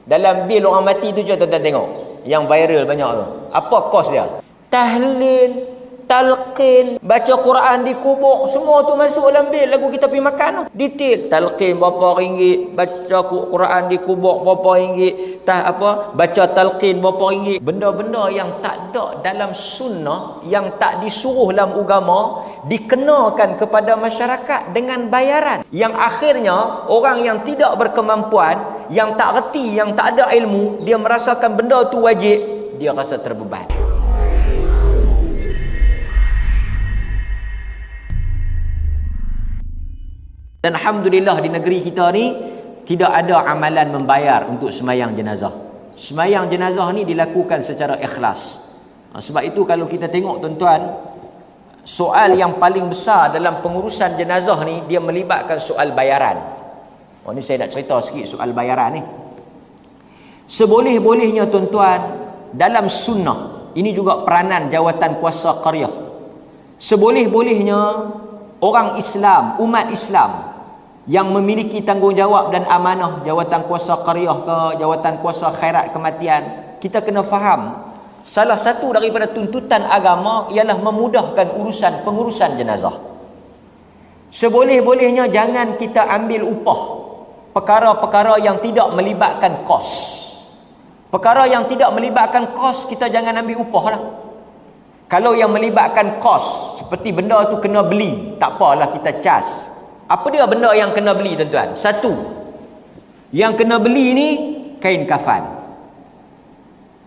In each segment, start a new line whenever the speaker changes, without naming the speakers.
Dalam bil orang mati tu, cuba tuan-tuan tengok. Yang viral banyak tu. Apa kos dia? Tahlil, talqin, baca Quran di kubur, semua tu masuk dalam bil. Lagu kita pergi makan tu. Detail. Talqin berapa ringgit, baca Quran di kubur berapa ringgit, baca talqin berapa ringgit. Benda-benda yang tak ada dalam sunnah, yang tak disuruh dalam agama, dikenakan kepada masyarakat dengan bayaran. Yang akhirnya orang yang tidak berkemampuan, yang tak reti, yang tak ada ilmu, dia merasakan benda tu wajib, dia rasa terbeban. Dan alhamdulillah di negeri kita ni tidak ada amalan membayar untuk semayang jenazah. Semayang jenazah ni dilakukan secara ikhlas. Sebab itu kalau kita tengok tuan-tuan, soal yang paling besar dalam pengurusan jenazah ni, dia melibatkan soal bayaran. Ni saya nak cerita sikit soal bayaran ni. Seboleh-bolehnya tuan-tuan, dalam sunnah, ini juga peranan jawatan kuasa qaryah. Seboleh-bolehnya orang Islam, umat Islam yang memiliki tanggungjawab dan amanah, jawatan kuasa qaryah ke, jawatan kuasa khairat kematian, kita kena faham salah satu daripada tuntutan agama ialah memudahkan pengurusan jenazah. Seboleh-bolehnya jangan kita ambil upah perkara-perkara yang tidak melibatkan kos. Perkara yang tidak melibatkan kos, kita jangan ambil upah lah. Kalau yang melibatkan kos, seperti benda tu kena beli, tak apalah kita cas. Apa dia benda yang kena beli tuan-tuan? Satu, yang kena beli ni kain kafan.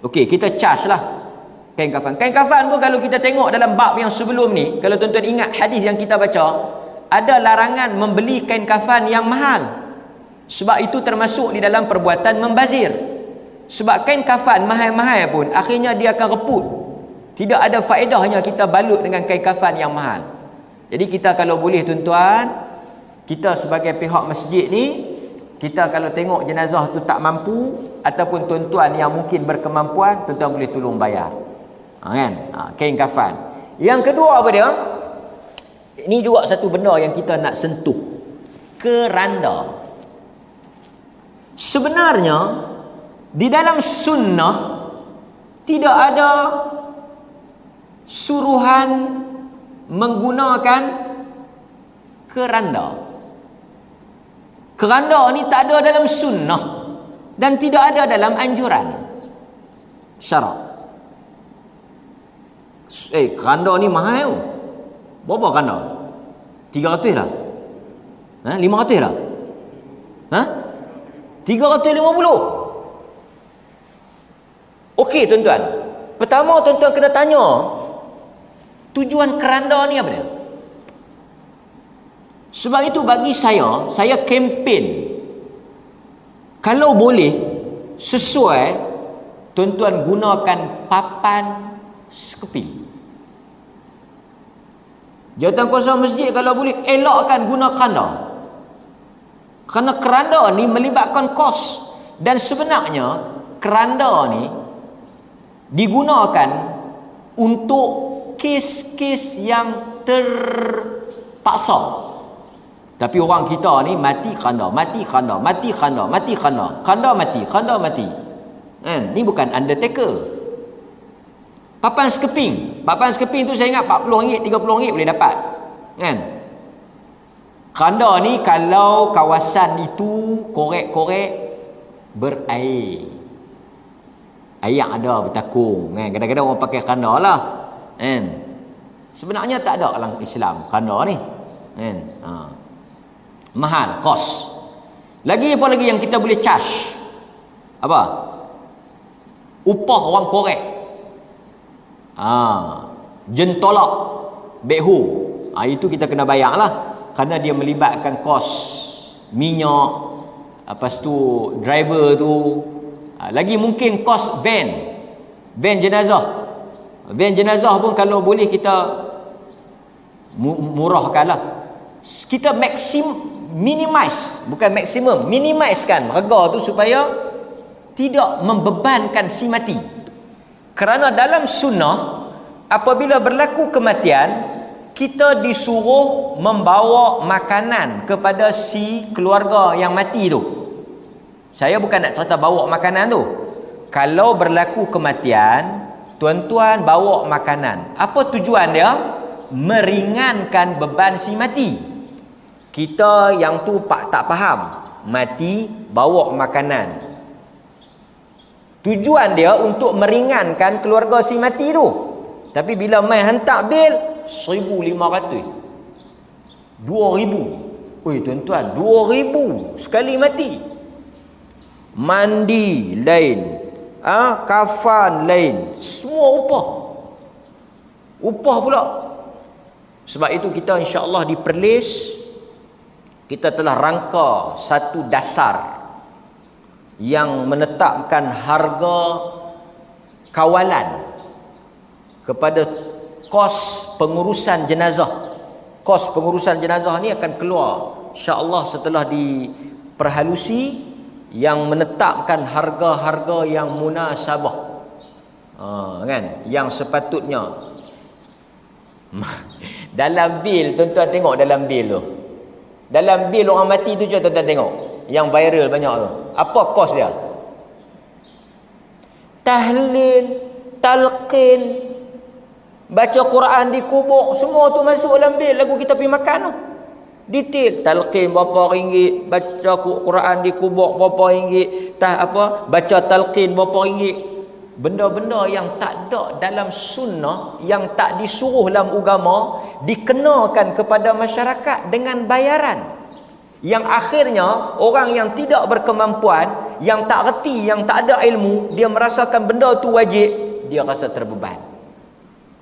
Okey, kita cas lah kain kafan. Kain kafan pun kalau kita tengok dalam bab yang sebelum ni, kalau tuan-tuan ingat hadis yang kita baca, ada larangan membeli kain kafan yang mahal. Sebab itu termasuk di dalam perbuatan membazir. Sebab kain kafan mahal-mahal pun akhirnya dia akan reput. Tidak ada faedahnya kita balut dengan kain kafan yang mahal. Jadi kita kalau boleh tuan-tuan, kita sebagai pihak masjid ni, kita kalau tengok jenazah tu tak mampu, ataupun tuan-tuan yang mungkin berkemampuan, tuan-tuan boleh tolong bayar. Kain kafan. Yang kedua apa dia? Ini juga satu benda yang kita nak sentuh. Keranda. Sebenarnya di dalam sunnah tidak ada suruhan menggunakan keranda. Keranda ni tak ada dalam sunnah dan tidak ada dalam anjuran syarak. Keranda ni mahal. Berapa keranda? 300 lah. 500 lah. 350. Okey tuan-tuan. Pertama tuan-tuan kena tanya, tujuan keranda ni apa dia? Sebab itu bagi saya kempen, kalau boleh sesuai, tuan-tuan gunakan papan sekeping. Jawatan kuasa masjid kalau boleh elakkan guna keranda. Kerana keranda ni melibatkan kos. Dan sebenarnya keranda ni digunakan untuk kes-kes yang terpaksa. Tapi orang kita ni mati keranda, mati keranda, mati keranda, mati keranda, keranda mati, keranda mati. Ni bukan undertaker. Papan sekeping. Papan sekeping tu saya ingat RM40, RM30 boleh dapat. Keranda ni kalau kawasan itu korek-korek berair. Air ada bertakung. Kadang-kadang orang pakai keranda lah. Sebenarnya tak ada dalam Islam keranda ni. Mahal, kos. Lagi apa lagi yang kita boleh charge? Apa? Upah orang korek. Jentolak, bekho. Itu kita kena bayar lah. Kerana dia melibatkan kos minyak, lepas tu driver tu. Lagi mungkin kos van. Van jenazah. Van jenazah pun kalau boleh kita murahkan lah. Kita minimize, bukan maksimum, minimizekan harga tu supaya tidak membebankan si mati. Kerana dalam sunnah, apabila berlaku kematian, kita disuruh membawa makanan kepada si keluarga yang mati tu. Saya bukan nak cerita bawa makanan tu. Kalau berlaku kematian, tuan-tuan bawa makanan. Apa tujuan dia? Meringankan beban si mati. Kita yang tu tak faham. Mati, bawa makanan. Tujuan dia untuk meringankan keluarga si mati tu. Tapi bila mai hantar bil, 1,500. 2,000. Oi tuan-tuan, 2,000 sekali mati. Mandi lain, kafan lain, semua upah pula. Sebab itu kita insya-Allah di Perlis kita telah rangka satu dasar yang menetapkan harga kawalan kepada kos pengurusan jenazah. Kos pengurusan jenazah ni akan keluar insya-Allah setelah diperhalusi, yang menetapkan harga-harga yang munasabah, kan, yang sepatutnya. Dalam bil, tuan-tuan tengok dalam bil tu, dalam bil orang mati tu, tuan-tuan tengok yang viral banyak tu, apa kos dia? Tahlil, talqin, baca Quran di kubur, semua tu masuk dalam bil. Lagu kita pergi makan tu detail, talqin berapa ringgit, baca Quran di kubur berapa ringgit, baca talqin berapa ringgit. Benda-benda yang tak ada dalam sunnah, yang tak disuruh dalam agama, dikenakan kepada masyarakat dengan bayaran, yang akhirnya orang yang tidak berkemampuan, yang tak reti, yang tak ada ilmu, dia merasakan benda tu wajib, dia rasa terbeban.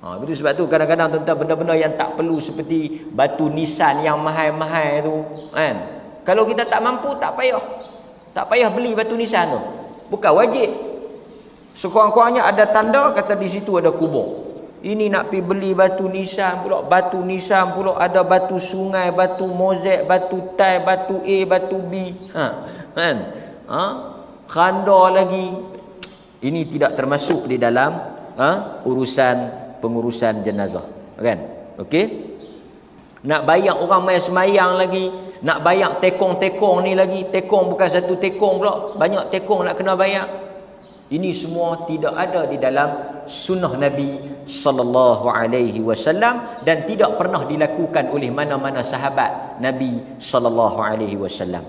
Betul, sebab tu kadang-kadang tentang benda-benda yang tak perlu, seperti batu nisan yang mahal-mahal tu, kan, kalau kita tak mampu, tak payah beli batu nisan tu, bukan wajib. Sekurang-kurangnya ada tanda kata di situ ada kubur. Ini nak pergi beli batu nisan pula, ada batu sungai, batu mozaik, batu tai, batu A, batu B, kan, khanda lagi. Ini tidak termasuk di dalam urusan pengurusan jenazah, kan? Okey, nak bayar orang mai semayang lagi, nak bayar tekong-tekong ni lagi. Tekong bukan satu tekong pula, banyak tekong nak kena bayar. Ini semua tidak ada di dalam sunnah Nabi sallallahu alaihi wasallam, dan tidak pernah dilakukan oleh mana-mana sahabat Nabi sallallahu alaihi wasallam.